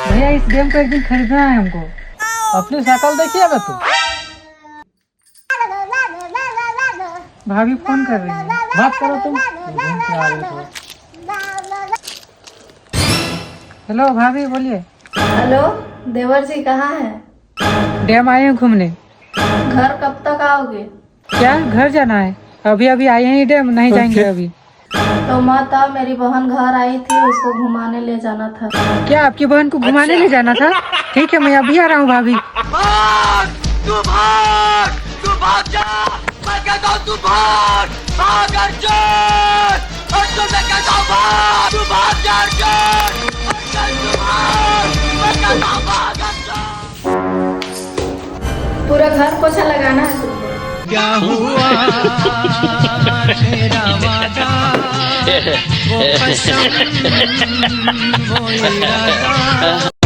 भैया इस गेम को एक दिन खरीदना है हमको। अपनी शक्ल देखिए बे तू। भाभी फोन कर रही है। बात करो तुम। हेलो भाभी बोलिए। हेलो देवर जी कहाँ हैं? डैम आए हैं घूमने। घर कब तक आओगे? क्या घर जाना है? अभी अभी आए हैं डैम, नहीं जाएंगे अभी। तो मत आओ, मेरी बहन घर आई थी, उसको घुमाने ले जाना था। क्या आपकी बहन को घुमाने ले जाना था? ठीक है मैं अभी आ रहा हूँ भाभी। तू भाग जा, मैं कहता हूँ तू भाग, भाग अर्जुन, अर्जुन मैं कहता हूँ भाग, तू भाग जा अर्जुन, अर्जुन तू भाग, मैं कहता हूँ भाग अर्जुन। पूरा घर पोछा लगाना है तुमको। क्या हुआ तेरा वादा, वो कसम वो इरादा।